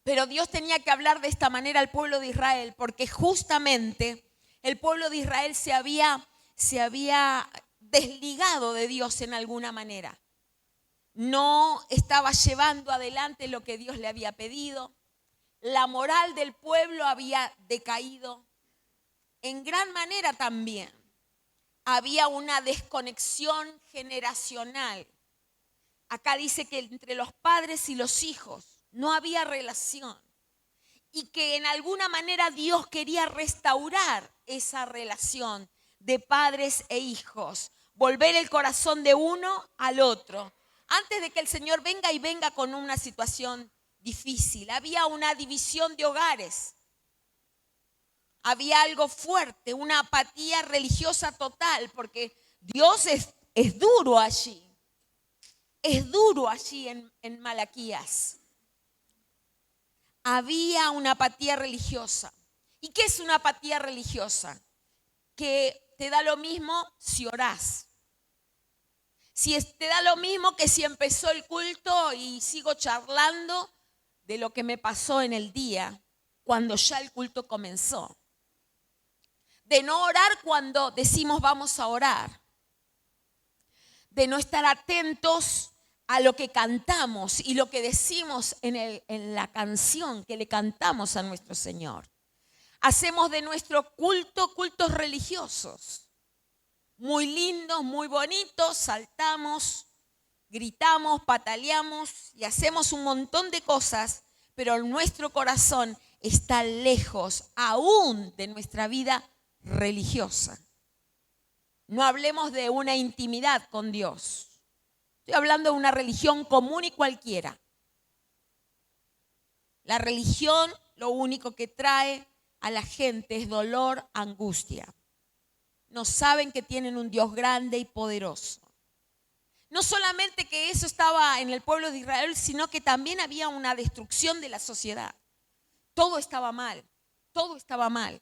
Pero Dios tenía que hablar de esta manera al pueblo de Israel, porque justamente el pueblo de Israel se había desligado de Dios en alguna manera. No estaba llevando adelante lo que Dios le había pedido. La moral del pueblo había decaído. En gran manera también había una desconexión generacional. Acá dice que entre los padres y los hijos no había relación. Y que en alguna manera Dios quería restaurar esa relación de padres e hijos. Volver el corazón de uno al otro. Antes de que el Señor venga con una situación difícil. Había una división de hogares. Había algo fuerte, una apatía religiosa total, porque Dios es duro allí. Es duro allí en Malaquías. Había una apatía religiosa. ¿Y qué es una apatía religiosa? Que te da lo mismo si orás. Te da lo mismo que si empezó el culto y sigo charlando de lo que me pasó en el día, cuando ya el culto comenzó. De no orar cuando decimos vamos a orar. De no estar atentos a lo que cantamos y lo que decimos en la canción que le cantamos a nuestro Señor. Hacemos de nuestro culto cultos religiosos. Muy lindos, muy bonitos, saltamos, gritamos, pataleamos y hacemos un montón de cosas, pero nuestro corazón está lejos aún de nuestra vida religiosa. No hablemos de una intimidad con Dios. Estoy hablando de una religión común y cualquiera. La religión lo único que trae a la gente es dolor, angustia. No saben que tienen un Dios grande y poderoso. No solamente que eso estaba en el pueblo de Israel, sino que también había una destrucción de la sociedad. Todo estaba mal, todo estaba mal.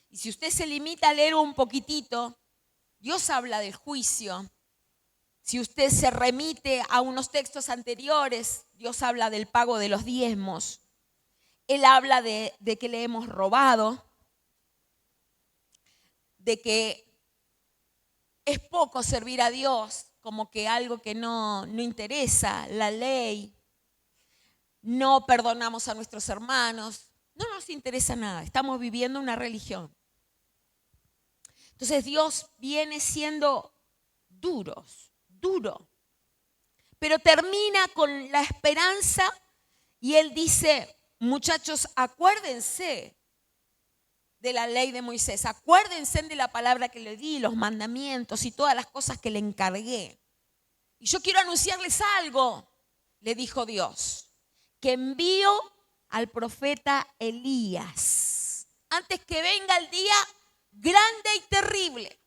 Y si usted se limita a leer un poquitito, Dios habla del juicio. Si usted se remite a unos textos anteriores, Dios habla del pago de los diezmos. Él habla de que le hemos robado, de que es poco servir a Dios, como que algo que no interesa, la ley. No perdonamos a nuestros hermanos, no nos interesa nada, estamos viviendo una religión. Entonces Dios viene siendo duro, pero termina con la esperanza y Él dice, muchachos, acuérdense de la ley de Moisés, acuérdense de la palabra que le di, los mandamientos y todas las cosas que le encargué. Y yo quiero anunciarles algo, le dijo Dios, que envío al profeta Elías, antes que venga el día grande y terrible,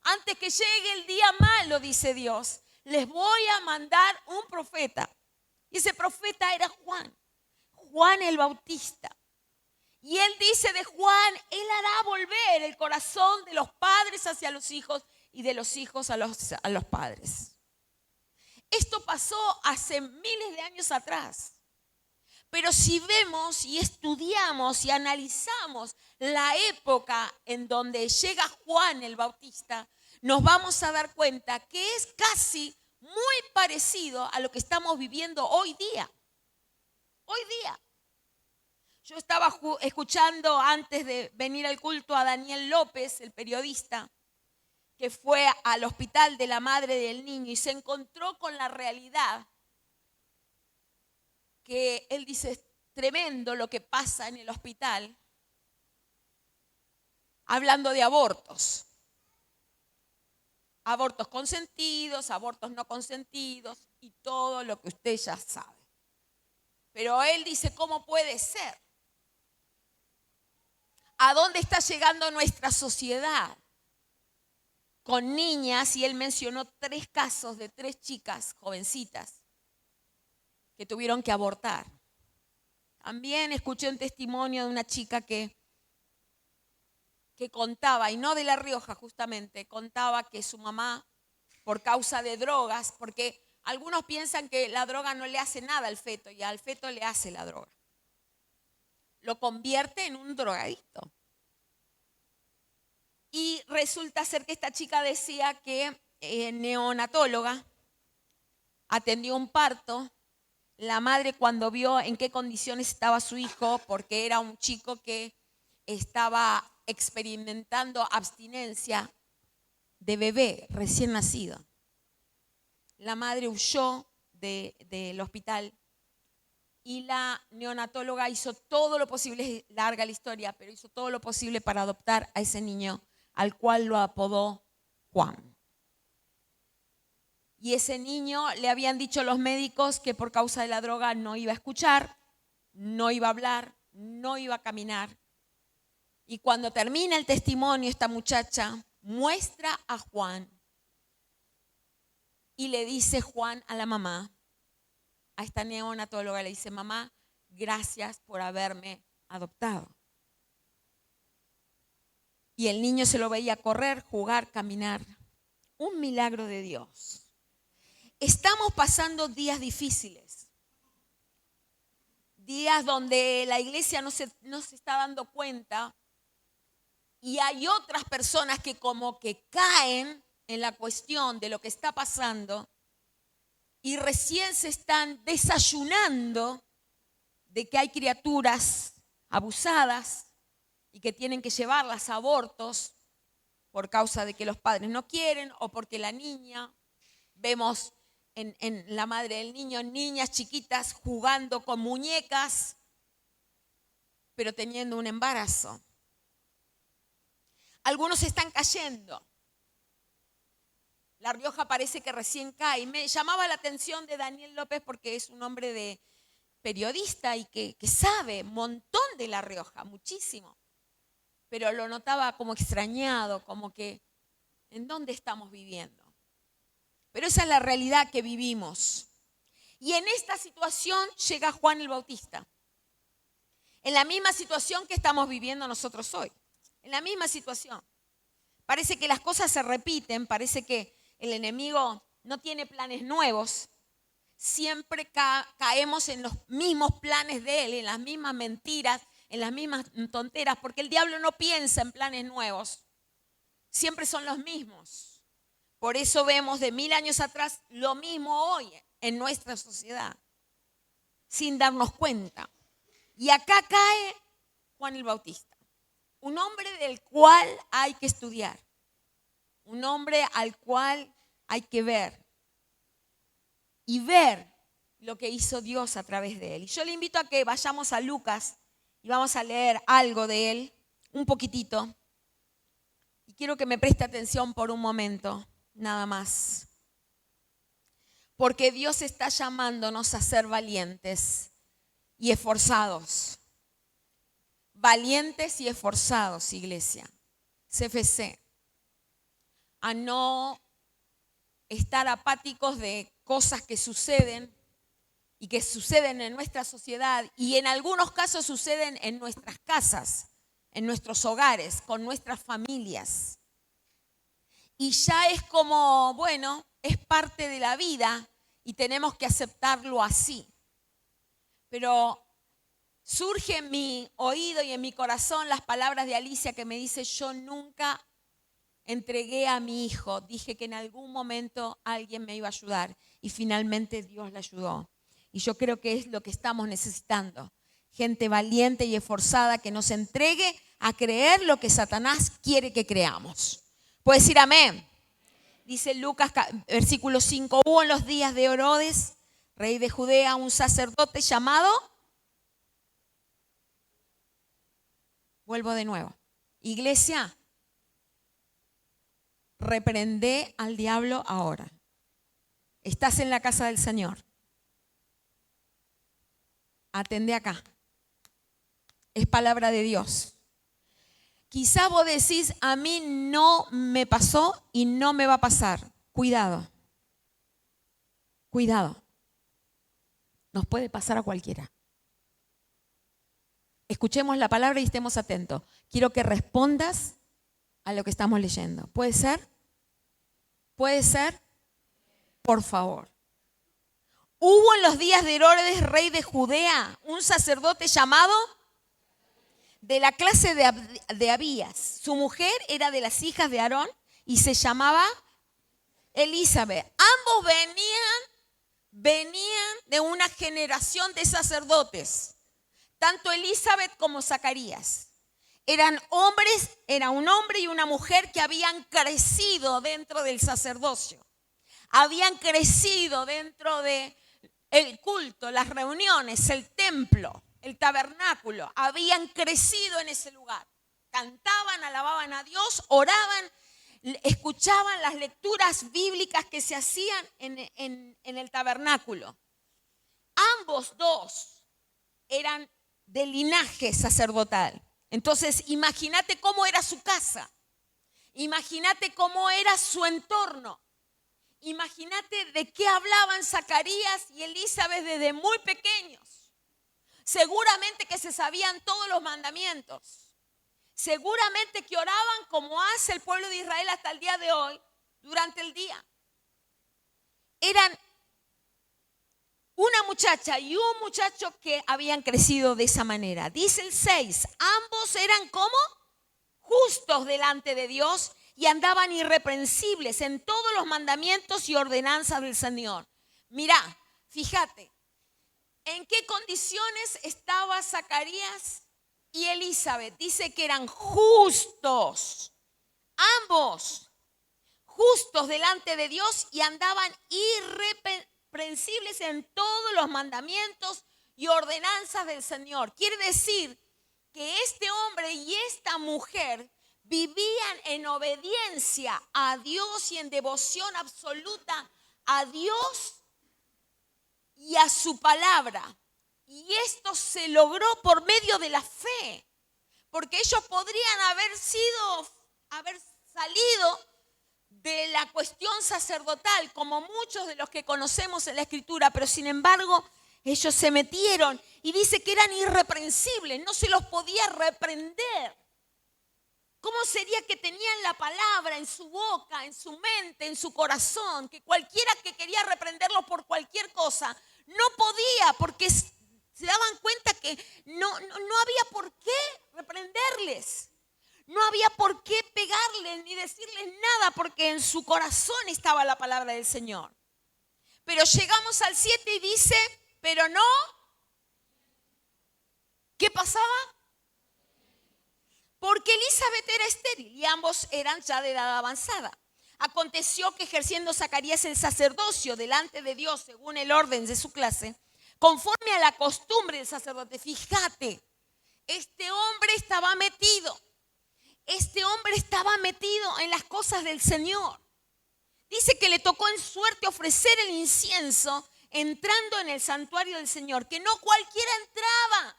antes que llegue el día malo, dice Dios, les voy a mandar un profeta. Y ese profeta era Juan el Bautista. Y él dice de Juan, él hará volver el corazón de los padres hacia los hijos y de los hijos a los padres. Esto pasó hace miles de años atrás. Pero si vemos y estudiamos y analizamos la época en donde llega Juan el Bautista, nos vamos a dar cuenta que es casi muy parecido a lo que estamos viviendo hoy día. Hoy día. Yo estaba escuchando antes de venir al culto a Daniel López, el periodista, que fue al hospital de la madre del niño y se encontró con la realidad que él dice, es tremendo lo que pasa en el hospital, hablando de abortos. Abortos consentidos, abortos no consentidos y todo lo que usted ya sabe. Pero él dice, ¿cómo puede ser? ¿A dónde está llegando nuestra sociedad? Con niñas, y él mencionó 3 casos de 3 chicas jovencitas que tuvieron que abortar. También escuché un testimonio de una chica que contaba, y no de La Rioja justamente, contaba que su mamá, por causa de drogas, porque algunos piensan que la droga no le hace nada al feto y al feto le hace la droga. lo convierte en un drogadicto. Y resulta ser que esta chica decía que neonatóloga atendió un parto. La madre, cuando vio en qué condiciones estaba su hijo, porque era un chico que estaba experimentando abstinencia de bebé recién nacido, la madre huyó del hospital y la neonatóloga hizo todo lo posible, larga la historia, pero hizo todo lo posible para adoptar a ese niño, al cual lo apodó Juan. Y ese niño, le habían dicho los médicos que por causa de la droga no iba a escuchar, no iba a hablar, no iba a caminar. Y cuando termina el testimonio, esta muchacha muestra a Juan y le dice Juan a la mamá, a esta neonatóloga, le dice: mamá, gracias por haberme adoptado. Y el niño se lo veía correr, jugar, caminar. Un milagro de Dios. Estamos pasando días difíciles, días donde la iglesia no se está dando cuenta y hay otras personas que como que caen en la cuestión de lo que está pasando y recién se están desayunando de que hay criaturas abusadas y que tienen que llevarlas a abortos por causa de que los padres no quieren o porque la niña, vemos en la madre del niño, niñas chiquitas jugando con muñecas, pero teniendo un embarazo. Algunos están cayendo. La Rioja parece que recién cae. Me llamaba la atención de Daniel López porque es un hombre de periodista y que sabe un montón de La Rioja, muchísimo. Pero lo notaba como extrañado, como que, ¿en dónde estamos viviendo? Pero esa es la realidad que vivimos. Y en esta situación llega Juan el Bautista. En la misma situación que estamos viviendo nosotros hoy. En la misma situación. Parece que las cosas se repiten, parece que el enemigo no tiene planes nuevos. Siempre caemos en los mismos planes de él, en las mismas mentiras, en las mismas tonteras, porque el diablo no piensa en planes nuevos. Siempre son los mismos. Por eso vemos de 1000 años atrás lo mismo hoy en nuestra sociedad, sin darnos cuenta. Y acá cae Juan el Bautista, un hombre del cual hay que estudiar, un hombre al cual hay que ver y ver lo que hizo Dios a través de él. Y yo le invito a que vayamos a Lucas y vamos a leer algo de él, un poquitito. Y quiero que me preste atención por un momento. Nada más. Porque Dios está llamándonos a ser valientes y esforzados. Valientes y esforzados, iglesia. CFC. A no estar apáticos de cosas que suceden y que suceden en nuestra sociedad y en algunos casos suceden en nuestras casas, en nuestros hogares, con nuestras familias. Y ya es como, bueno, es parte de la vida y tenemos que aceptarlo así. Pero surge en mi oído y en mi corazón las palabras de Alicia que me dice: yo nunca entregué a mi hijo, dije que en algún momento alguien me iba a ayudar y finalmente Dios la ayudó. Y yo creo que es lo que estamos necesitando. Gente valiente y esforzada que nos entregue a creer lo que Satanás quiere que creamos. ¿Puede decir amén? Dice Lucas, versículo 5, hubo en los días de Herodes, rey de Judea, un sacerdote llamado, vuelvo de nuevo, iglesia, reprende al diablo ahora. Estás en la casa del Señor. Atende acá. Es palabra de Dios. Quizá vos decís: a mí no me pasó y no me va a pasar. Cuidado. Cuidado. Nos puede pasar a cualquiera. Escuchemos la palabra y estemos atentos. Quiero que respondas a lo que estamos leyendo. ¿Puede ser? ¿Puede ser? Por favor. Hubo en los días de Herodes, rey de Judea, un sacerdote llamado de la clase de Abías. Su mujer era de las hijas de Aarón y se llamaba Elizabeth. Ambos venían de una generación de sacerdotes, tanto Elizabeth como Zacarías. Eran hombres, era un hombre y una mujer que habían crecido dentro del sacerdocio. Habían crecido dentro del culto, las reuniones, el templo, el tabernáculo. Habían crecido en ese lugar. Cantaban, alababan a Dios, oraban, escuchaban las lecturas bíblicas que se hacían en el tabernáculo. Ambos dos eran de linaje sacerdotal. Entonces, imagínate cómo era su casa. Imagínate cómo era su entorno. Imagínate de qué hablaban Zacarías y Elizabeth desde muy pequeños. Seguramente que se sabían todos los mandamientos. Seguramente que oraban como hace el pueblo de Israel hasta el día de hoy, durante el día. Eran una muchacha y un muchacho que habían crecido de esa manera. Dice el 6, ambos eran como justos delante de Dios y andaban irreprensibles en todos los mandamientos y ordenanzas del Señor. Mirá, fíjate, ¿en qué condiciones estaba Zacarías y Elizabeth? Dice que eran justos, ambos justos delante de Dios y andaban irreprensibles en todos los mandamientos y ordenanzas del Señor. Quiere decir que este hombre y esta mujer vivían en obediencia a Dios y en devoción absoluta a Dios y a su palabra. Y esto se logró por medio de la fe, porque ellos podrían haber salido de la cuestión sacerdotal, como muchos de los que conocemos en la Escritura, pero sin embargo, ellos se metieron y dice que eran irreprensibles, no se los podía reprender. ¿Cómo sería que tenían la palabra en su boca, en su mente, en su corazón? Que cualquiera que quería reprenderlos por cualquier cosa, no podía, porque se daban cuenta que no había por qué reprenderles. No había por qué pegarles ni decirles nada, porque en su corazón estaba la palabra del Señor. Pero llegamos al 7 y dice, pero no. ¿Qué pasaba? Porque Elizabeth era estéril y ambos eran ya de edad avanzada. Aconteció que ejerciendo Zacarías el sacerdocio delante de Dios según el orden de su clase, conforme a la costumbre del sacerdote, fíjate, este hombre estaba metido en las cosas del Señor. Dice que le tocó en suerte ofrecer el incienso entrando en el santuario del Señor, que no cualquiera entraba.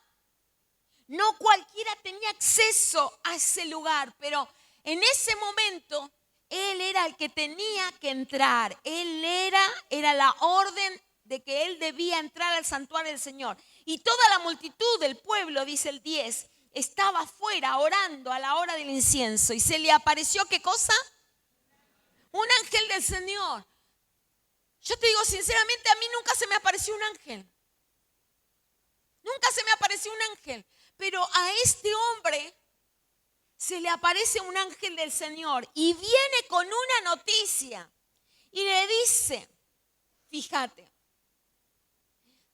No cualquiera tenía acceso a ese lugar, pero en ese momento él era el que tenía que entrar. Era la orden de que él debía entrar al santuario del Señor. Y toda la multitud del pueblo, dice el 10, estaba afuera orando a la hora del incienso. Y se le apareció, ¿qué cosa? Un ángel del Señor. Yo te digo sinceramente, a mí nunca se me apareció un ángel. Nunca se me apareció un ángel. Pero a este hombre se le aparece un ángel del Señor y viene con una noticia y le dice, fíjate,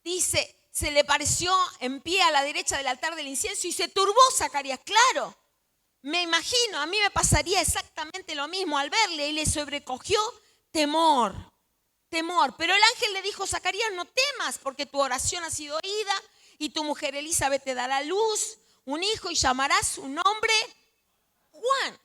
dice, se le pareció en pie a la derecha del altar del incienso y se turbó Zacarías. Claro, me imagino, a mí me pasaría exactamente lo mismo al verle y le sobrecogió temor. Pero el ángel le dijo, Zacarías, no temas porque tu oración ha sido oída. Y tu mujer Elizabeth te dará a luz un hijo y llamarás su nombre Juan.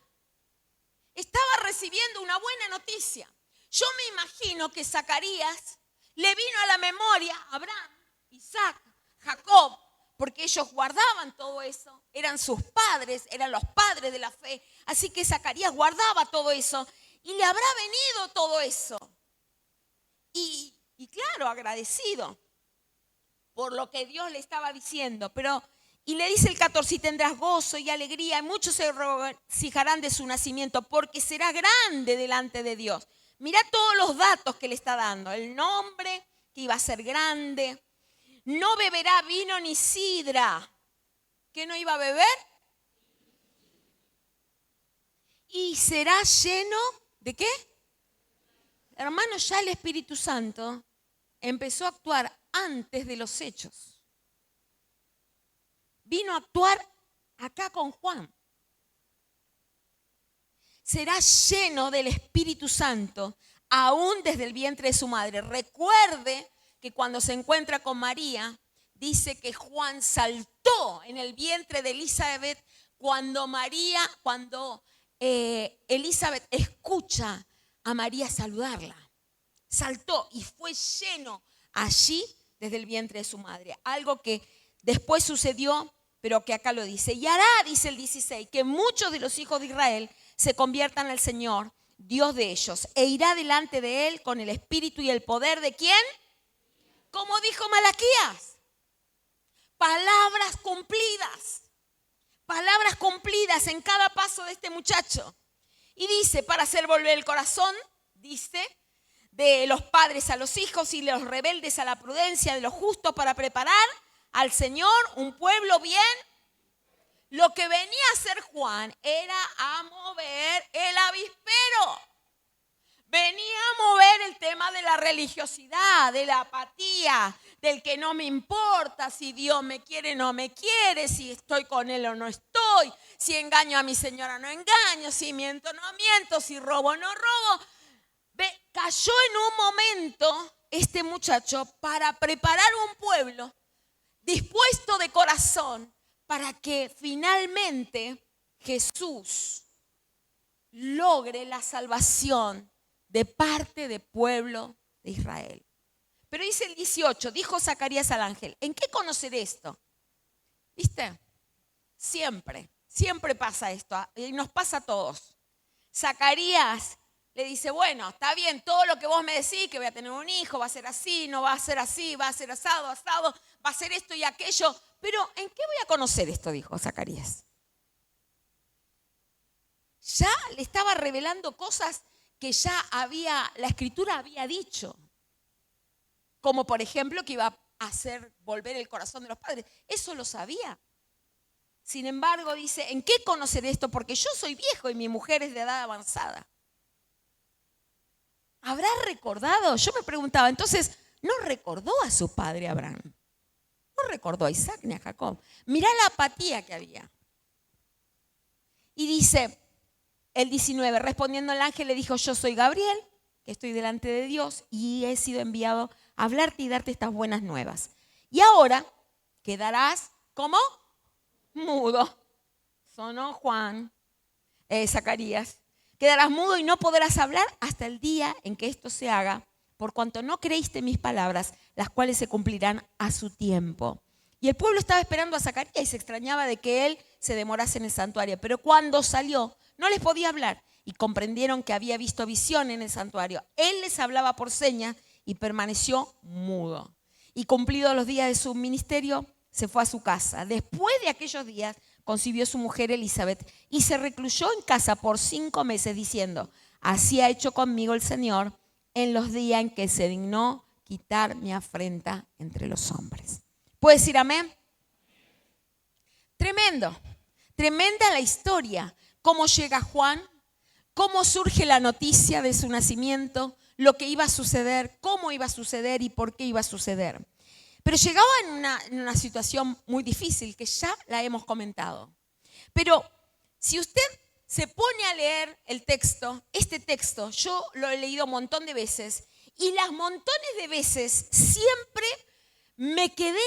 Estaba recibiendo una buena noticia. Yo me imagino que Zacarías le vino a la memoria a Abraham, Isaac, Jacob, porque ellos guardaban todo eso. Eran sus padres, eran los padres de la fe. Así que Zacarías guardaba todo eso y le habrá venido todo eso. Y claro, agradecido por lo que Dios le estaba diciendo. Y le dice el 14, y tendrás gozo y alegría, y muchos se regocijarán de su nacimiento, porque será grande delante de Dios. Mirá todos los datos que le está dando. El nombre, que iba a ser grande. No beberá vino ni sidra. ¿Qué no iba a beber? y será lleno ¿de qué? Hermanos, ya el Espíritu Santo empezó a actuar antes de los hechos. Vino a actuar acá con Juan. Será lleno del Espíritu Santo aún desde el vientre de su madre. Recuerde que cuando se encuentra con María, dice que Juan saltó en el vientre de Elizabeth cuando Elizabeth escucha a María saludarla. Saltó y fue lleno allí desde el vientre de su madre. Algo que después sucedió, pero que acá lo dice. Y hará, dice el 16, que muchos de los hijos de Israel se conviertan al Señor, Dios de ellos, e irá delante de él con el espíritu y el poder de ¿quién? Como dijo Malaquías. Palabras cumplidas en cada paso de este muchacho. Y dice, para hacer volver el corazón, dice, de los padres a los hijos y de los rebeldes a la prudencia, de los justos para preparar al Señor un pueblo bien. Lo que venía a hacer Juan era a mover el avispero. Venía a mover el tema de la religiosidad, de la apatía, del que no me importa si Dios me quiere o no me quiere, si estoy con Él o no estoy, si engaño a mi señora o no engaño, si miento o no miento, si robo o no robo. Cayó en un momento este muchacho para preparar un pueblo dispuesto de corazón para que finalmente Jesús logre la salvación de parte del pueblo de Israel. Pero dice el 18, dijo Zacarías al ángel, ¿en qué conocer esto? ¿Viste? Siempre pasa esto, y nos pasa a todos. Zacarías le dice, bueno, está bien, todo lo que vos me decís, que voy a tener un hijo, va a ser así, no va a ser así, va a ser asado, va a ser esto y aquello, pero ¿en qué voy a conocer esto? Dijo Zacarías. Ya le estaba revelando cosas que ya la Escritura había dicho. Como por ejemplo que iba a hacer volver el corazón de los padres. Eso lo sabía. Sin embargo, dice, ¿en qué conocer esto? Porque yo soy viejo y mi mujer es de edad avanzada. ¿Habrá recordado? Yo me preguntaba, entonces, ¿no recordó a su padre Abraham? No recordó a Isaac ni a Jacob. Mirá la apatía que había. Y dice, el 19, respondiendo el ángel le dijo, yo soy Gabriel, que estoy delante de Dios y he sido enviado a hablarte y darte estas buenas nuevas. Y ahora quedarás, ¿cómo? Mudo. Sonó Zacarías. Quedarás mudo y no podrás hablar hasta el día en que esto se haga, por cuanto no creíste mis palabras, las cuales se cumplirán a su tiempo. Y el pueblo estaba esperando a Zacarías y se extrañaba de que él se demorase en el santuario. Pero cuando salió, no les podía hablar y comprendieron que había visto visión en el santuario. Él les hablaba por señas y permaneció mudo. Y cumplidos los días de su ministerio, se fue a su casa. Después de aquellos días, concibió su mujer Elizabeth y se recluyó en casa por 5 meses diciendo, así ha hecho conmigo el Señor en los días en que se dignó quitar mi afrenta entre los hombres. ¿Puedes decir amén? Tremendo, tremenda la historia. Cómo llega Juan, cómo surge la noticia de su nacimiento, lo que iba a suceder, cómo iba a suceder y por qué iba a suceder. Pero llegaba en una situación muy difícil que ya la hemos comentado. Pero si usted se pone a leer el texto, este texto, yo lo he leído un montón de veces y las montones de veces siempre me quedé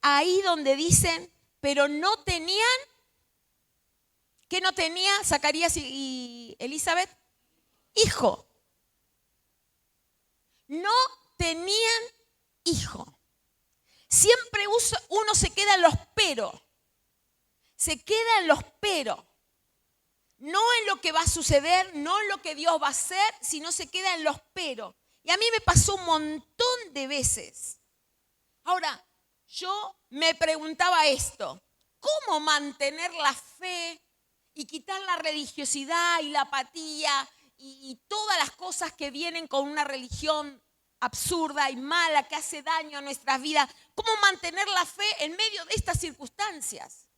ahí donde dicen, pero no tenían, ¿qué no tenía Zacarías y Elizabeth? Hijo. No tenían hijo. Siempre uno se queda en los pero. Se queda en los pero. No en lo que va a suceder, no en lo que Dios va a hacer, sino se queda en los pero. Y a mí me pasó un montón de veces. Ahora, yo me preguntaba esto. ¿Cómo mantener la fe y quitar la religiosidad y la apatía y todas las cosas que vienen con una religión absurda y mala que hace daño a nuestras vidas? ¿Cómo mantener la fe en medio de estas circunstancias?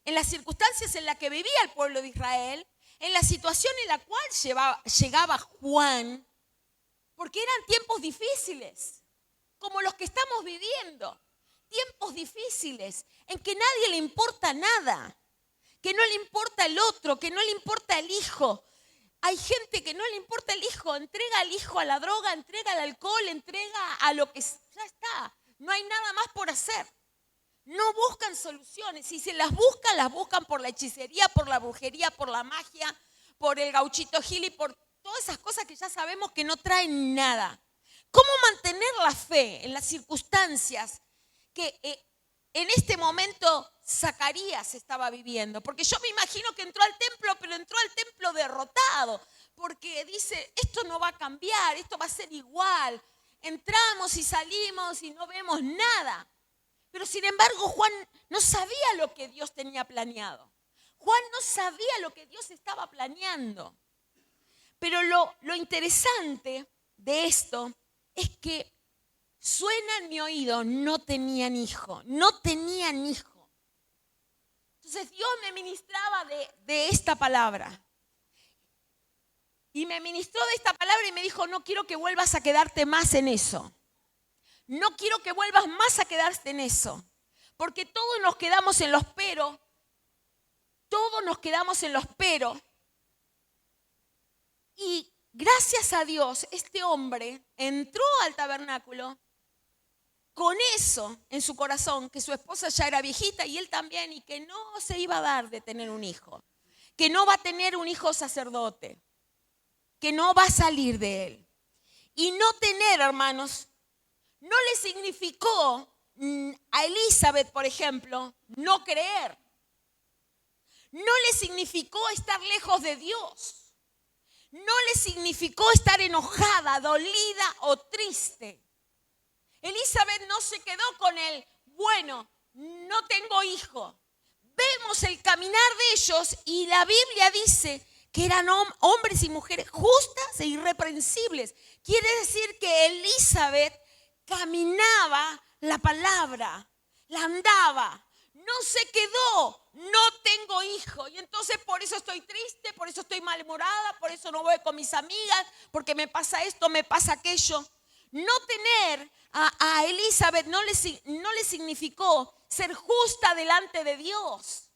En las circunstancias en las que vivía el pueblo de Israel, en la situación en la cual llegaba Juan, porque eran tiempos difíciles, como los que estamos viviendo. Tiempos difíciles en que nadie le importa nada, que no le importa el otro, que no le importa el hijo. Hay gente que no le importa el hijo, entrega al hijo a la droga, entrega al alcohol, entrega a lo que ya está. No hay nada más por hacer. No buscan soluciones. Si se las buscan por la hechicería, por la brujería, por la magia, por el gauchito Gil y por todas esas cosas que ya sabemos que no traen nada. ¿Cómo mantener la fe en las circunstancias que en este momento Zacarías estaba viviendo? Porque yo me imagino que entró al templo, pero entró al templo derrotado, porque dice, esto no va a cambiar, esto va a ser igual. Entramos y salimos y no vemos nada. Pero sin embargo, Juan no sabía lo que Dios tenía planeado. Juan no sabía lo que Dios estaba planeando. Pero lo interesante de esto es que suena en mi oído, no tenían hijo. Entonces Dios me ministraba de esta palabra. Y me ministró de esta palabra y me dijo, no quiero que vuelvas a quedarte más en eso. No quiero que vuelvas más a quedarte en eso. Porque todos nos quedamos en los pero. Y gracias a Dios, este hombre entró al tabernáculo con eso en su corazón, que su esposa ya era viejita y él también, y que no se iba a dar de tener un hijo. Que no va a tener un hijo sacerdote. Que no va a salir de él. Y no tener, hermanos, no le significó a Elizabeth, por ejemplo, no creer. No le significó estar lejos de Dios. No le significó estar enojada, dolida o triste. Elizabeth no se quedó con él, bueno, no tengo hijo. Vemos el caminar de ellos y la Biblia dice que eran hombres y mujeres justas e irreprensibles. Quiere decir que Elizabeth caminaba la palabra, la andaba, no se quedó, no tengo hijo. Y entonces por eso estoy triste, por eso estoy malhumorada, por eso no voy con mis amigas, porque me pasa esto, me pasa aquello. No tener a Elizabeth no le significó ser justa delante de Dios.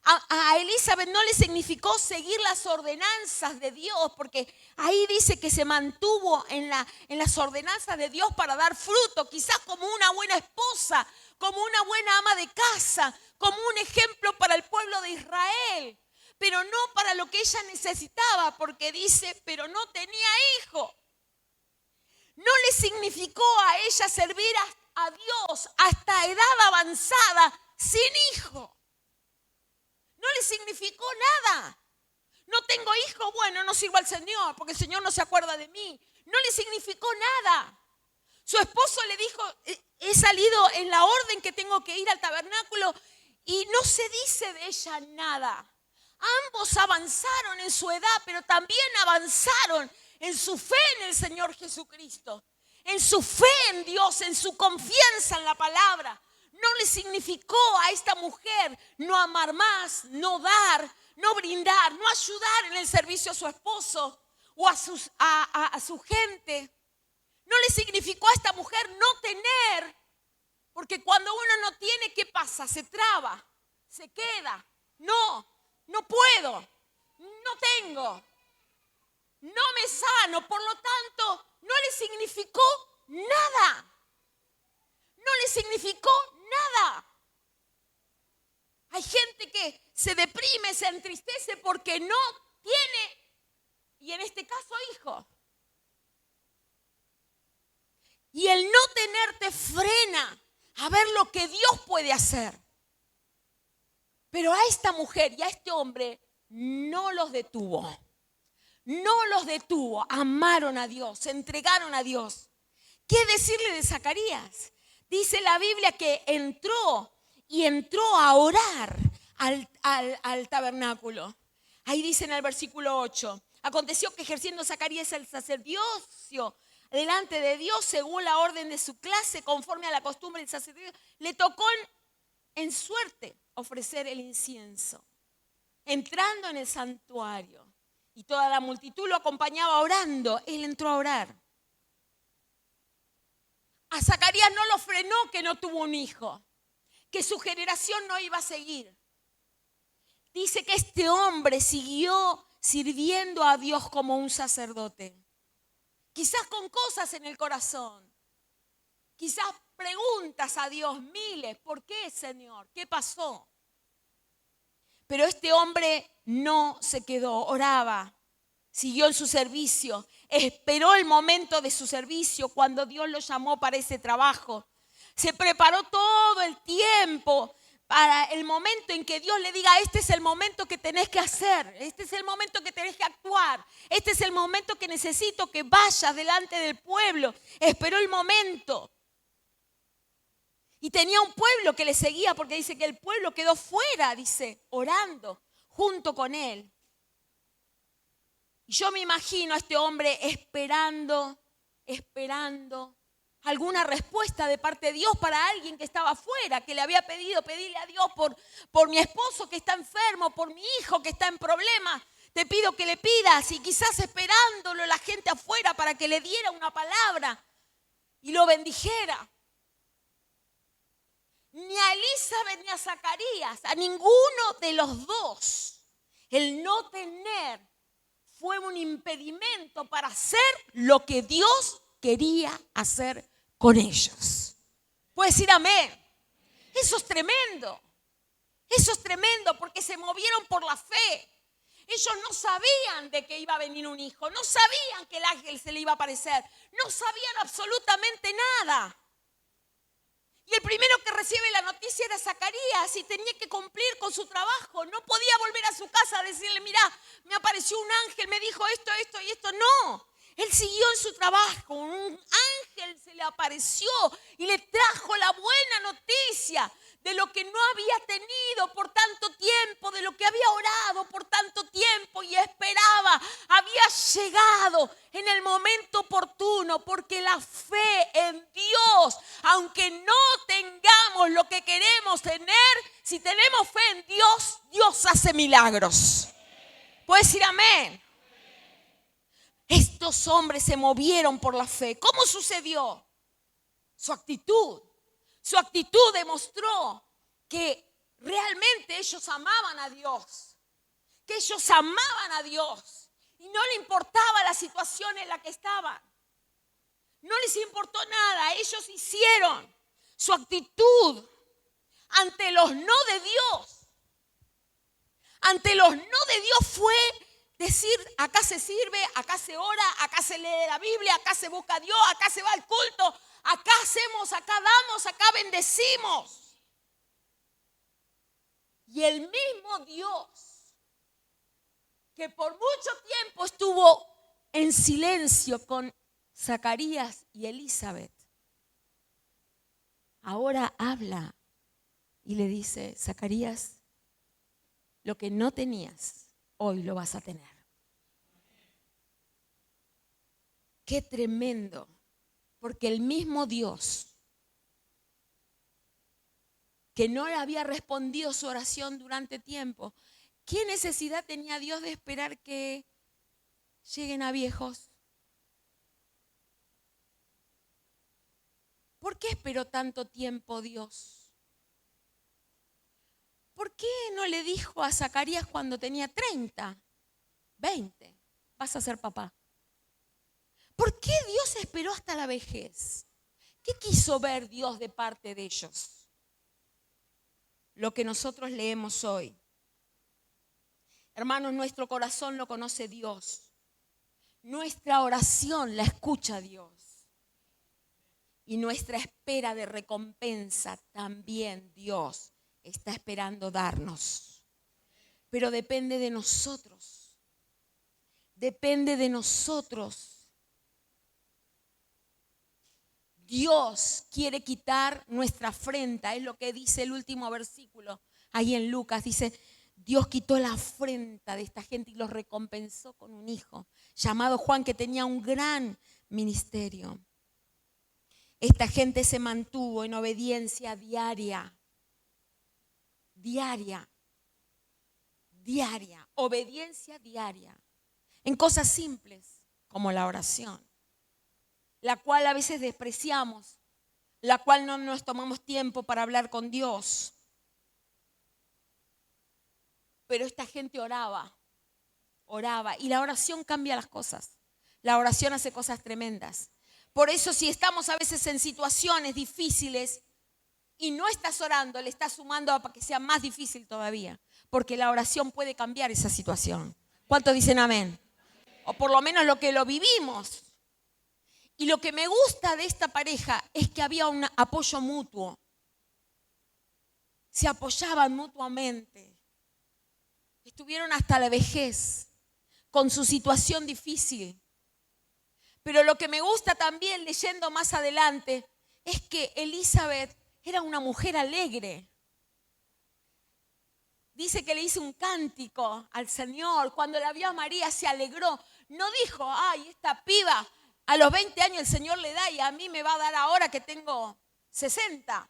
A Elizabeth no le significó seguir las ordenanzas de Dios, porque ahí dice que se mantuvo en las ordenanzas de Dios para dar fruto, quizás como una buena esposa, como una buena ama de casa, como un ejemplo para el pueblo de Israel, pero no para lo que ella necesitaba, porque dice, pero no tenía hijo. No le significó a ella servir a Dios hasta edad avanzada sin hijo. No le significó nada. No tengo hijo, bueno, no sirvo al Señor, porque el Señor no se acuerda de mí. No le significó nada. Su esposo le dijo, he salido en la orden que tengo que ir al tabernáculo, y no se dice de ella nada. Ambos avanzaron en su edad, pero también avanzaron en su fe en el Señor Jesucristo, en su fe en Dios, en su confianza en la palabra. No le significó a esta mujer no amar más, no dar, no brindar, no ayudar en el servicio a su esposo o a su gente. No le significó a esta mujer no tener, porque cuando uno no tiene, ¿qué pasa? Se traba, se queda. No puedo, no tengo, no me sano. Por lo tanto, no le significó nada. No le significó nada. Hay gente que se deprime, se entristece porque no tiene, y en este caso, hijo. Y el no tener te frena a ver lo que Dios puede hacer. Pero a esta mujer y a este hombre no los detuvo. No los detuvo. Amaron a Dios, se entregaron a Dios. ¿Qué decirle de Zacarías? Dice la Biblia que entró a orar al tabernáculo. Ahí dice en el versículo 8. Aconteció que ejerciendo Zacarías el sacerdocio delante de Dios, según la orden de su clase, conforme a la costumbre del sacerdocio, le tocó en suerte ofrecer el incienso. Entrando en el santuario. y toda la multitud lo acompañaba orando, él entró a orar. A Zacarías no lo frenó que no tuvo un hijo, que su generación no iba a seguir. Dice que este hombre siguió sirviendo a Dios como un sacerdote. Quizás con cosas en el corazón. Quizás preguntas a Dios miles. ¿Por qué, Señor? ¿Qué pasó? Pero este hombre no se quedó, oraba, siguió en su servicio, esperó el momento de su servicio cuando Dios lo llamó para ese trabajo. Se preparó todo el tiempo para el momento en que Dios le diga, este es el momento que tenés que hacer, este es el momento que tenés que actuar, este es el momento que necesito que vayas delante del pueblo. Esperó el momento. Y tenía un pueblo que le seguía porque dice que el pueblo quedó fuera, dice, orando junto con él. Y yo me imagino a este hombre esperando alguna respuesta de parte de Dios para alguien que estaba afuera, que le había pedido, pedirle a Dios por mi esposo que está enfermo, por mi hijo que está en problemas. Te pido que le pidas, y quizás esperándolo la gente afuera para que le diera una palabra y lo bendijera. Ni a Elizabeth ni a Zacarías, a ninguno de los dos, el no tener fue un impedimento para hacer lo que Dios quería hacer con ellos. ¿Puedes decir amén? Eso es tremendo. Eso es tremendo porque se movieron por la fe. Ellos no sabían de que iba a venir un hijo, no sabían que el ángel se le iba a aparecer, no sabían absolutamente nada. Y el primero que recibe la noticia era Zacarías y tenía que cumplir con su trabajo. No podía volver a su casa a decirle, mira, me apareció un ángel, me dijo esto, esto y esto. No, él siguió en su trabajo. Un ángel se le apareció y le trajo la buena noticia de lo que no había tenido por tanto tiempo, de lo que había orado por tanto tiempo y esperaba. Había llegado en el momento oportuno, porque la fe en Dios, aunque no tengamos lo que queremos tener, si tenemos fe en Dios, Dios hace milagros. ¿Puedes decir amén? Estos hombres se movieron por la fe. ¿Cómo sucedió? Su actitud. Su actitud demostró que realmente ellos amaban a Dios, que ellos amaban a Dios y no le importaba la situación en la que estaban. No les importó nada, ellos hicieron. Su actitud ante los no de Dios, ante los no de Dios fue decir, acá se sirve, acá se ora, acá se lee la Biblia, acá se busca a Dios, acá se va al culto, acá hacemos, acá damos, acá bendecimos. Y el mismo Dios que por mucho tiempo estuvo en silencio con Zacarías y Elizabeth, ahora habla y le dice, Zacarías, lo que no tenías, hoy lo vas a tener. Qué tremendo, porque el mismo Dios que no le había respondido su oración durante tiempo, ¿qué necesidad tenía Dios de esperar que lleguen a viejos? ¿Por qué esperó tanto tiempo Dios? ¿Por qué no le dijo a Zacarías cuando tenía 30, 20, vas a ser papá? ¿Por qué Dios esperó hasta la vejez? ¿Qué quiso ver Dios de parte de ellos? Lo que nosotros leemos hoy. Hermanos, nuestro corazón lo conoce Dios. Nuestra oración la escucha Dios. Y nuestra espera de recompensa también Dios está esperando darnos. Pero depende de nosotros. Depende de nosotros. Dios quiere quitar nuestra afrenta, es lo que dice el último versículo ahí en Lucas. Dice, Dios quitó la afrenta de esta gente y los recompensó con un hijo llamado Juan, que tenía un gran ministerio. Esta gente se mantuvo en obediencia diaria, obediencia diaria. en cosas simples como la oración, la cual a veces despreciamos, la cual no nos tomamos tiempo para hablar con Dios. Pero esta gente oraba, y la oración cambia las cosas. La oración hace cosas tremendas. Por eso si estamos a veces en situaciones difíciles y no estás orando, le estás sumando para que sea más difícil todavía, porque la oración puede cambiar esa situación. ¿Cuántos dicen amén? O por lo menos lo que lo vivimos. Y lo que me gusta de esta pareja es que había un apoyo mutuo. Se apoyaban mutuamente. Estuvieron hasta la vejez con su situación difícil. Pero lo que me gusta también leyendo más adelante es que Elizabeth era una mujer alegre. Dice que le hizo un cántico al Señor. Cuando la vio a María se alegró. No dijo, ay, esta piba a los 20 años el Señor le da y a mí me va a dar ahora que tengo 60.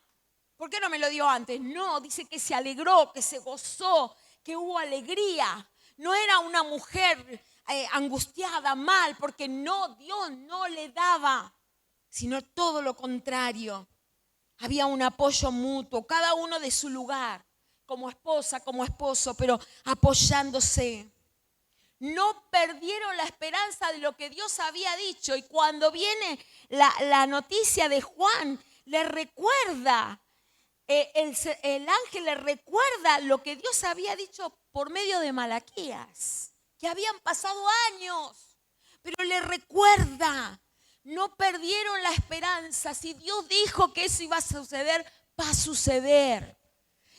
¿Por qué no me lo dio antes? No, dice que se alegró, que se gozó, que hubo alegría. No era una mujer angustiada, mal, porque no, Dios no le daba, sino todo lo contrario. Había un apoyo mutuo, cada uno de su lugar, como esposa, como esposo, pero apoyándose. No perdieron la esperanza de lo que Dios había dicho. Y cuando viene la noticia de Juan, le recuerda, el ángel le recuerda lo que Dios había dicho por medio de Malaquías, que habían pasado años, pero le recuerda, no perdieron la esperanza. Si Dios dijo que eso iba a suceder, va a suceder.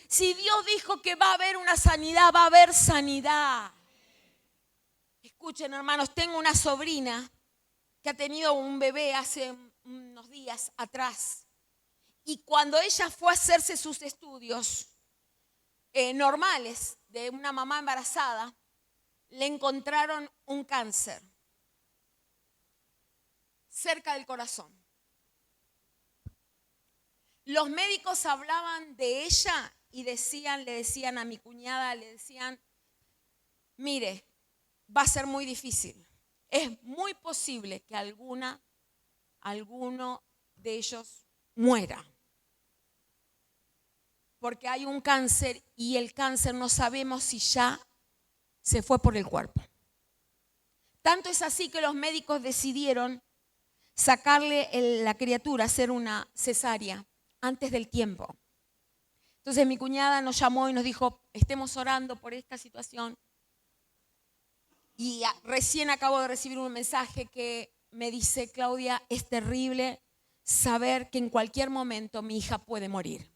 Si Dios dijo que va a haber una sanidad, va a haber sanidad. Escuchen, hermanos, tengo una sobrina que ha tenido un bebé hace unos días atrás. Y cuando ella fue a hacerse sus estudios normales de una mamá embarazada, le encontraron un cáncer cerca del corazón. Los médicos hablaban de ella y le decían a mi cuñada, le decían, mire, va a ser muy difícil. Es muy posible que alguno de ellos muera. Porque hay un cáncer y el cáncer no sabemos si ya se fue por el cuerpo. Tanto es así que los médicos decidieron sacarle la criatura, hacer una cesárea antes del tiempo. Entonces mi cuñada nos llamó y nos dijo, estemos orando por esta situación. Y recién acabo de recibir un mensaje que me dice, Claudia, es terrible saber que en cualquier momento mi hija puede morir.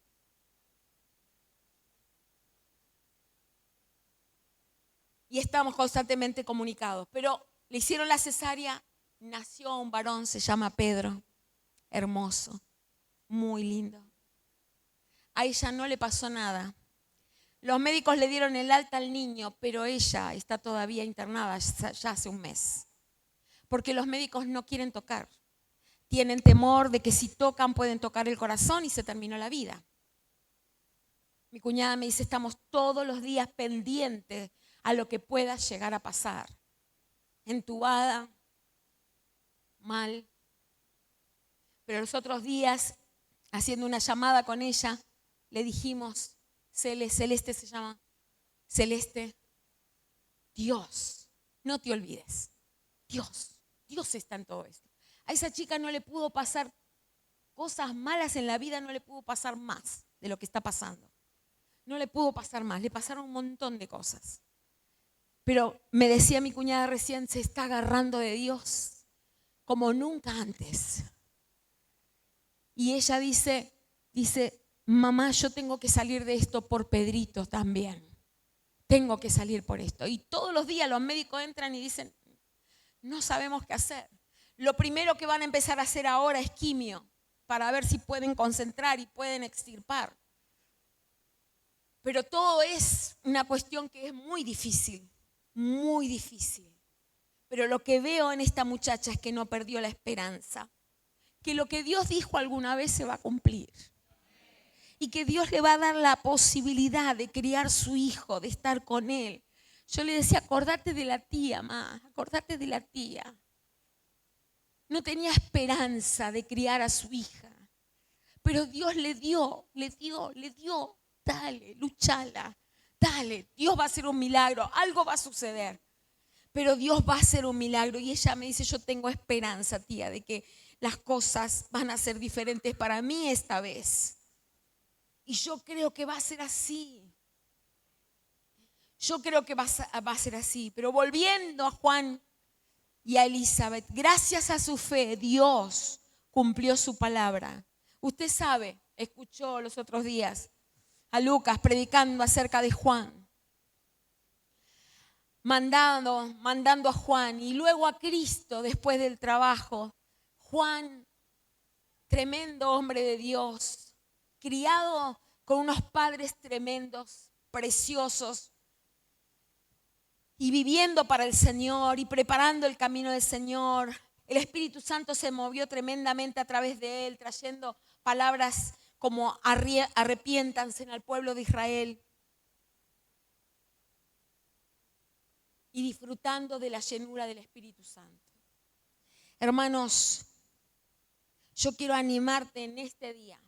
Y estamos constantemente comunicados. Pero le hicieron la cesárea, nació un varón, se llama Pedro, hermoso, muy lindo. A ella no le pasó nada. Los médicos le dieron el alta al niño, pero ella está todavía internada ya hace un mes. Porque los médicos no quieren tocar. Tienen temor de que si tocan pueden tocar el corazón y se terminó la vida. Mi cuñada me dice, estamos todos los días pendientes a lo que pueda llegar a pasar. Entubada, mal. Pero los otros días, haciendo una llamada con ella, le dijimos, Celeste se llama, Celeste, Dios, no te olvides, Dios está en todo esto. A esa chica no le pudo pasar cosas malas en la vida, no le pudo pasar más de lo que está pasando. No le pudo pasar más, le pasaron un montón de cosas. Pero me decía mi cuñada recién, se está agarrando de Dios como nunca antes. Y ella dice, mamá, yo tengo que salir de esto por Pedrito también. Tengo que salir por esto. Y todos los días los médicos entran y dicen, no sabemos qué hacer. Lo primero que van a empezar a hacer ahora es quimio, para ver si pueden concentrar y pueden extirpar. Pero todo es una cuestión que es muy difícil, muy difícil. Pero lo que veo en esta muchacha es que no perdió la esperanza, que lo que Dios dijo alguna vez se va a cumplir. Y que Dios le va a dar la posibilidad de criar su hijo, de estar con él. Yo le decía, acordate de la tía, ma, acordate de la tía. No tenía esperanza de criar a su hija, pero Dios le dio. Dale, luchala, dale, Dios va a hacer un milagro, algo va a suceder, pero Dios va a hacer un milagro. Y ella me dice, yo tengo esperanza, tía, de que las cosas van a ser diferentes para mí esta vez. Y yo creo que va a ser así. Yo creo que va a ser así. Pero volviendo a Juan y a Elizabeth, gracias a su fe, Dios cumplió su palabra. Usted sabe, escuchó los otros días a Lucas predicando acerca de Juan, mandando a Juan y luego a Cristo después del trabajo. Juan, tremendo hombre de Dios, criado con unos padres tremendos, preciosos, y viviendo para el Señor y preparando el camino del Señor. El Espíritu Santo se movió tremendamente a través de él, trayendo palabras como arrepiéntanse al pueblo de Israel. Y disfrutando de la llenura del Espíritu Santo. Hermanos, yo quiero animarte en este día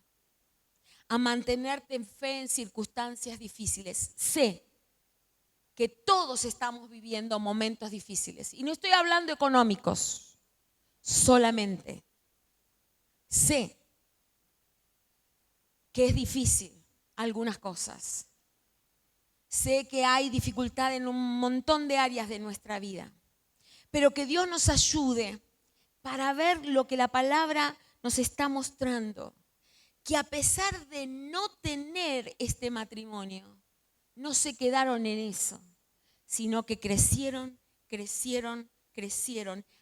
a mantenerte en fe en circunstancias difíciles. Sé que todos estamos viviendo momentos difíciles. Y no estoy hablando económicos solamente. Sé que es difícil algunas cosas. Sé que hay dificultad en un montón de áreas de nuestra vida. Pero que Dios nos ayude para ver lo que la palabra nos está mostrando. Que a pesar de no tener este matrimonio, no se quedaron en eso, sino que crecieron,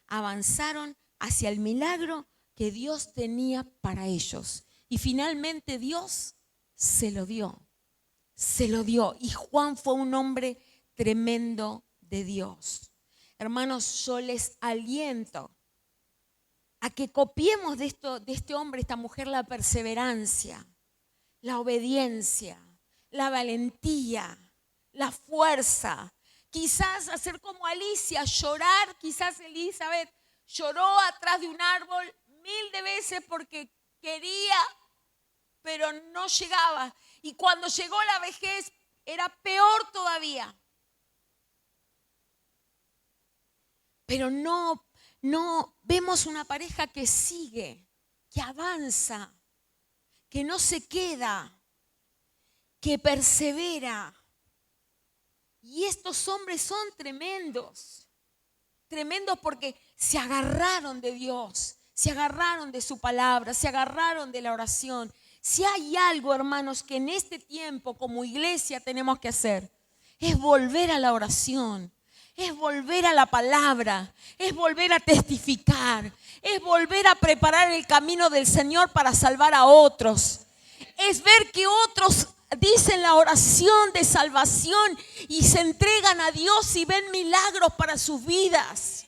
avanzaron hacia el milagro que Dios tenía para ellos. Y finalmente Dios se lo dio. Y Juan fue un hombre tremendo de Dios. Hermanos, yo les aliento a que copiemos de este hombre, esta mujer, la perseverancia, la obediencia, la valentía, la fuerza. Quizás hacer como Alicia, llorar. Quizás Elizabeth lloró atrás de un árbol 1000 de veces porque quería, pero no llegaba. Y cuando llegó la vejez era peor todavía. Pero no vemos una pareja que sigue, que avanza, que no se queda, que persevera. Y estos hombres son tremendos porque se agarraron de Dios, se agarraron de su palabra, se agarraron de la oración. Si hay algo, hermanos, que en este tiempo como iglesia tenemos que hacer, es volver a la oración, es volver a la palabra, es volver a testificar, es volver a preparar el camino del Señor para salvar a otros. Es ver que otros dicen la oración de salvación y se entregan a Dios y ven milagros para sus vidas.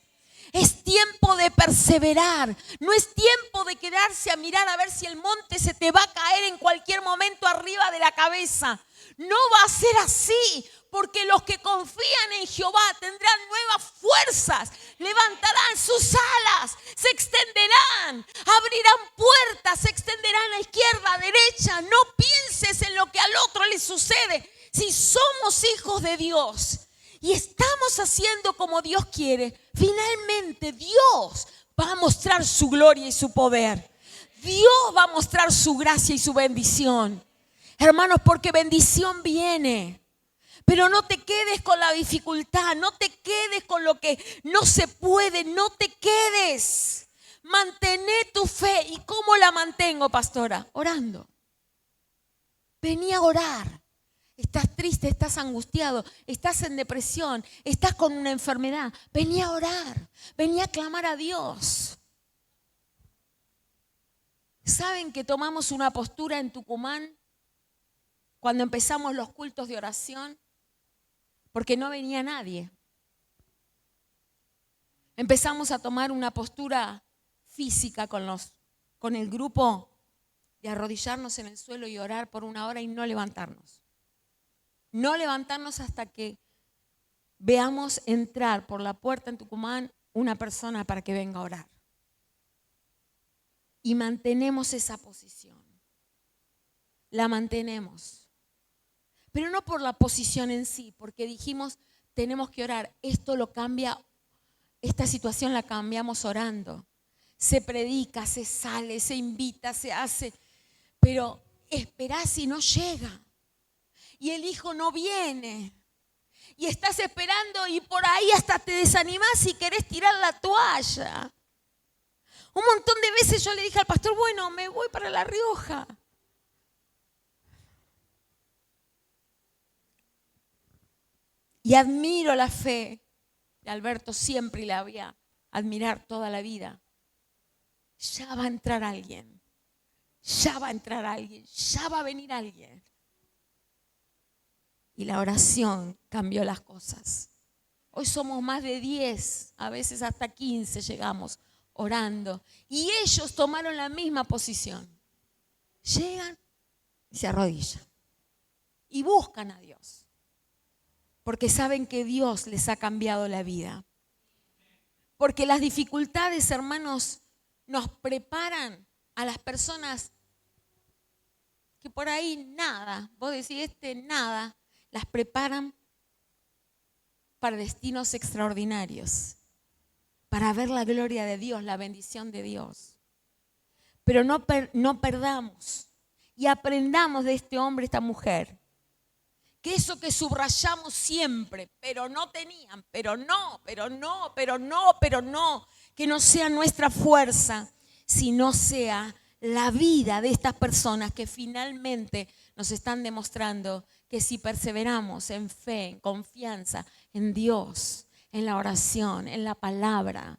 Es tiempo de perseverar, no es tiempo de quedarse a mirar a ver si el monte se te va a caer en cualquier momento arriba de la cabeza. No va a ser así, porque los que confían en Jehová tendrán nuevas fuerzas, levantarán sus alas, se extenderán, abrirán puertas, se extenderán a izquierda, a derecha. No pienses en lo que al otro le sucede. Si somos hijos de Dios y estamos haciendo como Dios quiere, finalmente Dios va a mostrar su gloria y su poder. Dios va a mostrar su gracia y su bendición. Hermanos, porque bendición viene. Pero no te quedes con la dificultad, no te quedes con lo que no se puede, no te quedes. Mantené tu fe. ¿Y cómo la mantengo, pastora? Orando. Vení a orar. Estás triste, estás angustiado, estás en depresión, estás con una enfermedad. Vení a orar, vení a clamar a Dios. ¿Saben que tomamos una postura en Tucumán cuando empezamos los cultos de oración? Porque no venía nadie. Empezamos a tomar una postura física con el grupo de arrodillarnos en el suelo y orar por 1 hora y no levantarnos. No levantarnos hasta que veamos entrar por la puerta en Tucumán una persona para que venga a orar. Y mantenemos esa posición. La mantenemos. Pero no por la posición en sí, porque dijimos, tenemos que orar. Esto lo cambia, esta situación la cambiamos orando. Se predica, se sale, se invita, se hace. Pero esperás si no llega. Y el hijo no viene. Y estás esperando y por ahí hasta te desanimás y querés tirar la toalla. Un montón de veces yo le dije al pastor, bueno, me voy para La Rioja. Y admiro la fe de Alberto siempre y la voy a admirar toda la vida. Ya va a entrar alguien, ya va a entrar alguien, ya va a venir alguien. Y la oración cambió las cosas. Hoy somos más de 10, a veces hasta 15 llegamos orando. Y ellos tomaron la misma posición. Llegan y se arrodillan. Y buscan a Dios. Porque saben que Dios les ha cambiado la vida. Porque las dificultades, hermanos, nos preparan a las personas que por ahí nada, vos decís nada, las preparan para destinos extraordinarios, para ver la gloria de Dios, la bendición de Dios. Pero no perdamos y aprendamos de este hombre, esta mujer, que eso que subrayamos siempre, pero no tenían, pero no, que no sea nuestra fuerza, sino sea la vida de estas personas que finalmente nos están demostrando que si perseveramos en fe, en confianza, en Dios, en la oración, en la palabra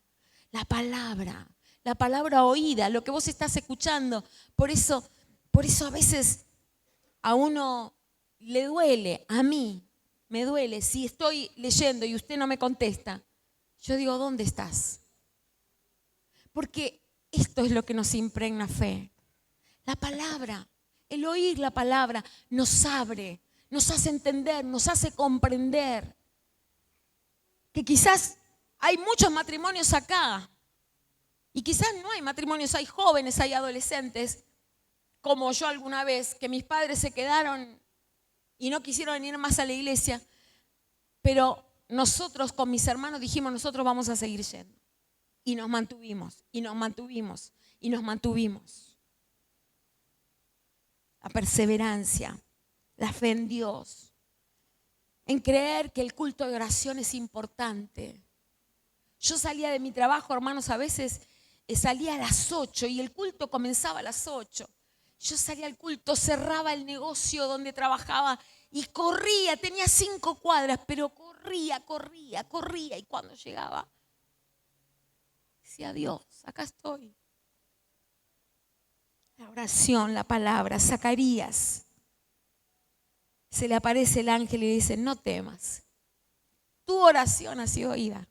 oída, lo que vos estás escuchando, por eso a veces a uno le duele, a mí me duele, si estoy leyendo y usted no me contesta, yo digo, ¿dónde estás? Porque esto es lo que nos impregna fe. La palabra, el oír la palabra nos abre, nos hace entender, nos hace comprender. Que quizás hay muchos matrimonios acá y quizás no hay matrimonios, hay jóvenes, hay adolescentes, como yo alguna vez, que mis padres se quedaron y no quisieron venir más a la iglesia, pero nosotros con mis hermanos dijimos, nosotros vamos a seguir yendo. Y nos mantuvimos, y nos mantuvimos, y nos mantuvimos. La perseverancia, la fe en Dios, en creer que el culto de oración es importante. Yo salía de mi trabajo, hermanos, a veces salía a las 8 y el culto comenzaba a las 8. Yo salía al culto, cerraba el negocio donde trabajaba y corría, tenía 5 cuadras, pero corría. Y cuando llegaba, decía, Dios, acá estoy. La oración, la palabra, Zacarías. Se le aparece el ángel y dice, no temas. Tu oración ha sido oída.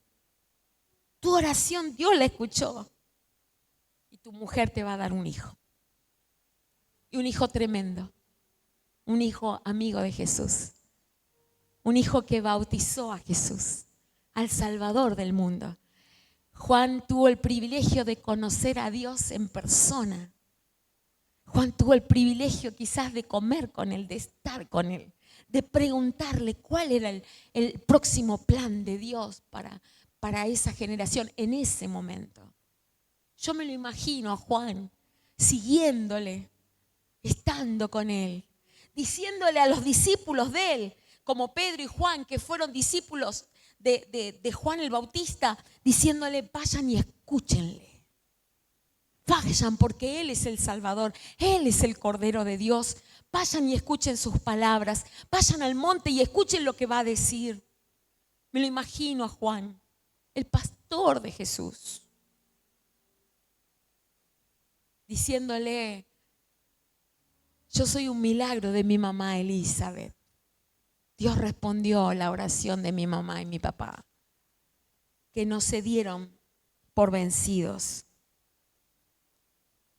Tu oración Dios la escuchó. Y tu mujer te va a dar un hijo. Y un hijo tremendo. Un hijo amigo de Jesús. Un hijo que bautizó a Jesús, al Salvador del mundo. Juan tuvo el privilegio de conocer a Dios en persona. Juan tuvo el privilegio quizás de comer con Él, de estar con Él, de preguntarle cuál era el próximo plan de Dios para esa generación en ese momento. Yo me lo imagino a Juan siguiéndole, estando con Él, diciéndole a los discípulos de Él, como Pedro y Juan, que fueron discípulos de Juan el Bautista, diciéndole, vayan y escúchenle. Vayan porque Él es el Salvador, Él es el Cordero de Dios. Vayan y escuchen sus palabras, vayan al monte y escuchen lo que va a decir. Me lo imagino a Juan, el pastor de Jesús, diciéndole, yo soy un milagro de mi mamá Elizabeth. Dios respondió la oración de mi mamá y mi papá, que no se dieron por vencidos.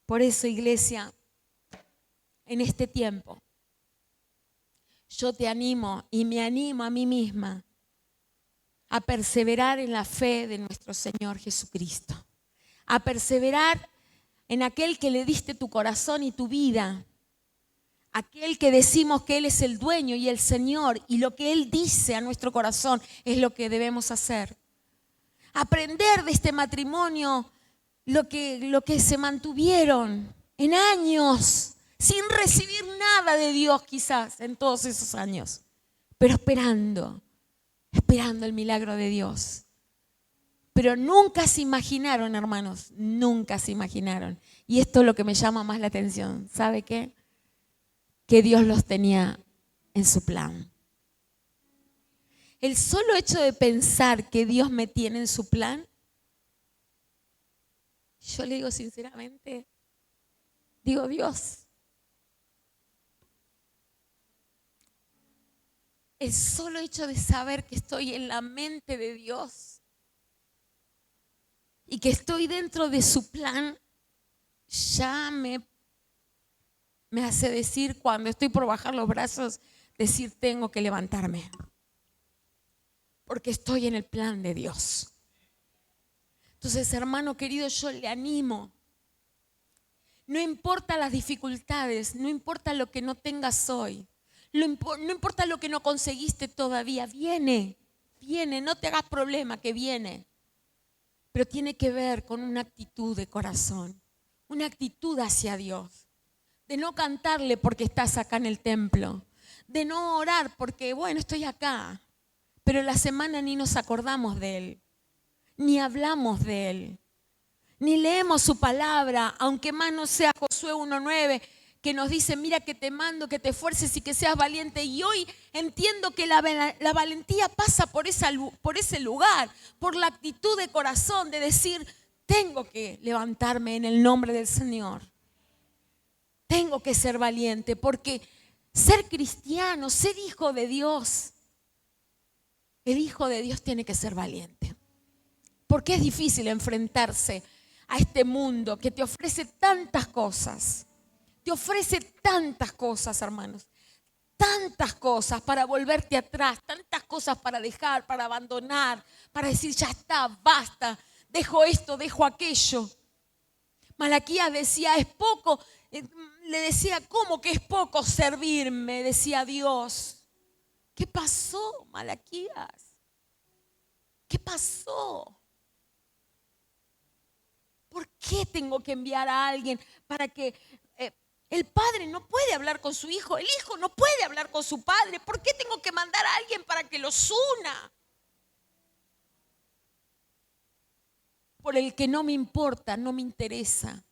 Por eso, iglesia, en este tiempo, yo te animo y me animo a mí misma a perseverar en la fe de nuestro Señor Jesucristo, a perseverar en aquel que le diste tu corazón y tu vida, aquel que decimos que Él es el dueño y el Señor, y lo que Él dice a nuestro corazón es lo que debemos hacer. Aprender de este matrimonio lo que se mantuvieron en años, sin recibir nada de Dios quizás en todos esos años, pero esperando el milagro de Dios. Pero nunca se imaginaron, hermanos, nunca se imaginaron. Y esto es lo que me llama más la atención. ¿Sabe qué? Que Dios los tenía en su plan. El solo hecho de pensar que Dios me tiene en su plan, yo le digo sinceramente, digo Dios. El solo hecho de saber que estoy en la mente de Dios y que estoy dentro de su plan, ya me hace decir, cuando estoy por bajar los brazos, decir tengo que levantarme. Porque estoy en el plan de Dios. Entonces, hermano querido, yo le animo. No importa las dificultades, no importa lo que no tengas hoy, no importa lo que no conseguiste todavía, viene, no te hagas problema que viene. Pero tiene que ver con una actitud de corazón, una actitud hacia Dios. De no cantarle porque estás acá en el templo, de no orar porque, bueno, estoy acá, pero en la semana ni nos acordamos de Él, ni hablamos de Él, ni leemos su palabra, aunque más no sea Josué 1:9, que nos dice, mira que te mando, que te esfuerces y que seas valiente. Y hoy entiendo que la valentía pasa por ese lugar, por la actitud de corazón de decir, tengo que levantarme en el nombre del Señor. Tengo que ser valiente, porque ser cristiano, ser hijo de Dios, el hijo de Dios tiene que ser valiente. Porque es difícil enfrentarse a este mundo que te ofrece tantas cosas. Te ofrece tantas cosas, hermanos. Tantas cosas para volverte atrás, tantas cosas para dejar, para abandonar, para decir ya está, basta, dejo esto, dejo aquello. Malaquías decía, es poco, le decía, ¿cómo que es poco servirme? Decía Dios. ¿Qué pasó, Malaquías? ¿Qué pasó? ¿Por qué tengo que enviar a alguien para que el padre no puede hablar con su hijo, el hijo no puede hablar con su padre? ¿Por qué tengo que mandar a alguien para que los una? Por el que no me importa, no me interesa.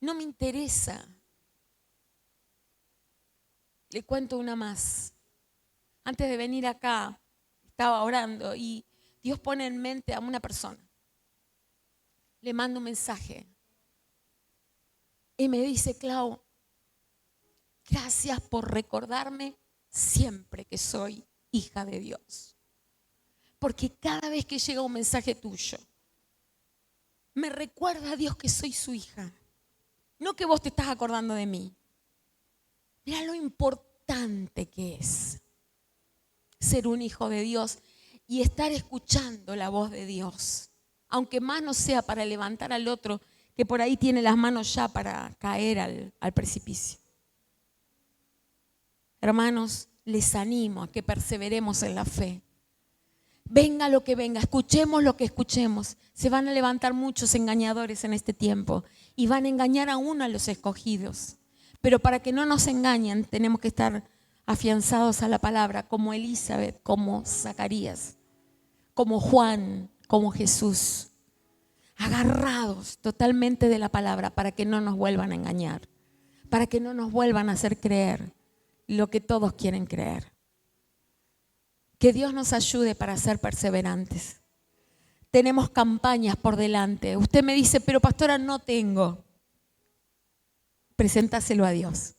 No me interesa. Le cuento una más. Antes de venir acá, estaba orando y Dios pone en mente a una persona. Le mando un mensaje. Y me dice, Clau, gracias por recordarme siempre que soy hija de Dios. Porque cada vez que llega un mensaje tuyo, me recuerda a Dios que soy su hija. No que vos te estás acordando de mí. Mira lo importante que es ser un hijo de Dios y estar escuchando la voz de Dios. Aunque más no sea para levantar al otro que por ahí tiene las manos ya para caer al precipicio. Hermanos, les animo a que perseveremos en la fe. Venga lo que venga, escuchemos lo que escuchemos. Se van a levantar muchos engañadores en este tiempo y van a engañar aún a los escogidos. Pero para que no nos engañen, tenemos que estar afianzados a la palabra, como Elizabeth, como Zacarías, como Juan, como Jesús. Agarrados totalmente de la palabra para que no nos vuelvan a engañar, para que no nos vuelvan a hacer creer lo que todos quieren creer. Que Dios nos ayude para ser perseverantes. Tenemos campañas por delante. Usted me dice, pero pastora, no tengo. Preséntaselo a Dios.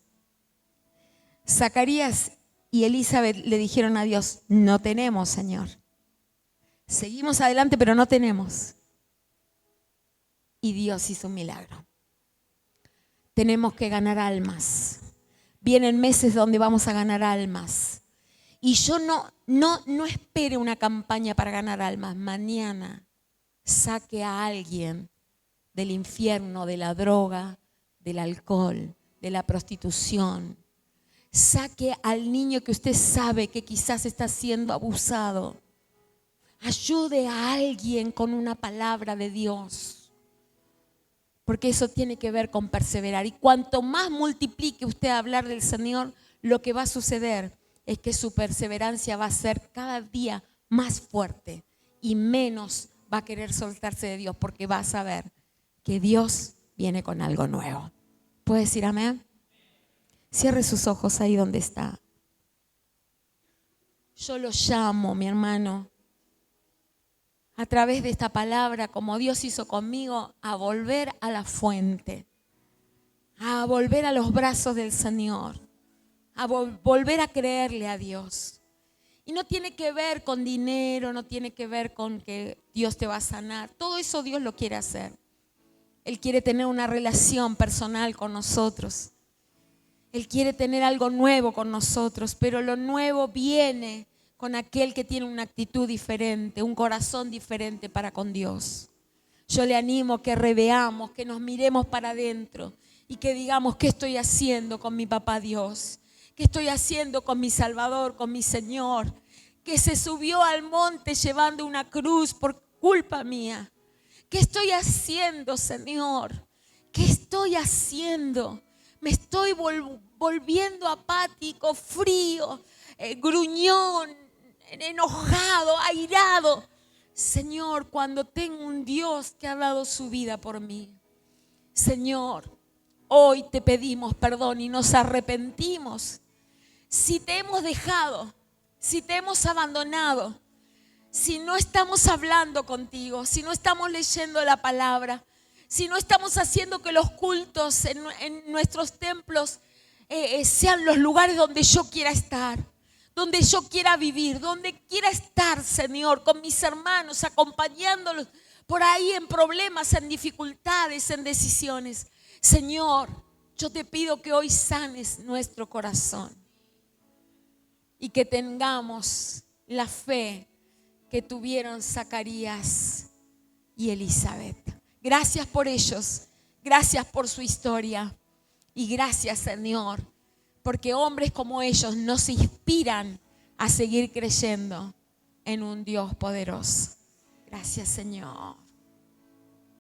Zacarías y Elizabeth le dijeron a Dios, no tenemos, Señor. Seguimos adelante, pero no tenemos. Y Dios hizo un milagro. Tenemos que ganar almas. Vienen meses donde vamos a ganar almas. Y yo no espere una campaña para ganar almas. Mañana saque a alguien del infierno, de la droga, del alcohol, de la prostitución. Saque al niño que usted sabe que quizás está siendo abusado. Ayude a alguien con una palabra de Dios. Porque eso tiene que ver con perseverar. Y cuanto más multiplique usted a hablar del Señor, lo que va a suceder es que su perseverancia va a ser cada día más fuerte y menos va a querer soltarse de Dios, porque va a saber que Dios viene con algo nuevo. ¿Puede decir amén? Cierre sus ojos ahí donde está. Yo lo llamo, mi hermano, a través de esta palabra, como Dios hizo conmigo, a volver a la fuente, a volver a los brazos del Señor, a volver a creerle a Dios. Y no tiene que ver con dinero, no tiene que ver con que Dios te va a sanar. Todo eso Dios lo quiere hacer. Él quiere tener una relación personal con nosotros. Él quiere tener algo nuevo con nosotros, pero lo nuevo viene con aquel que tiene una actitud diferente, un corazón diferente para con Dios. Yo le animo que reveamos, que nos miremos para adentro y que digamos: ¿qué estoy haciendo con mi papá Dios? ¿Qué estoy haciendo con mi Salvador, con mi Señor, que se subió al monte llevando una cruz por culpa mía? ¿Qué estoy haciendo, Señor? ¿Qué estoy haciendo? Me estoy volviendo apático, frío, gruñón, enojado, airado. Señor, cuando tengo un Dios que ha dado su vida por mí. Señor, hoy te pedimos perdón y nos arrepentimos. Si te hemos dejado, si te hemos abandonado, si no estamos hablando contigo, si no estamos leyendo la palabra, si no estamos haciendo que los cultos en nuestros templos sean los lugares donde yo quiera estar, donde yo quiera vivir, donde quiera estar, Señor, con mis hermanos, acompañándolos por ahí en problemas, en dificultades, en decisiones. Señor, yo te pido que hoy sanes nuestro corazón y que tengamos la fe que tuvieron Zacarías y Elizabeth. Gracias por ellos, gracias por su historia y gracias, Señor, porque hombres como ellos nos inspiran a seguir creyendo en un Dios poderoso. Gracias, Señor.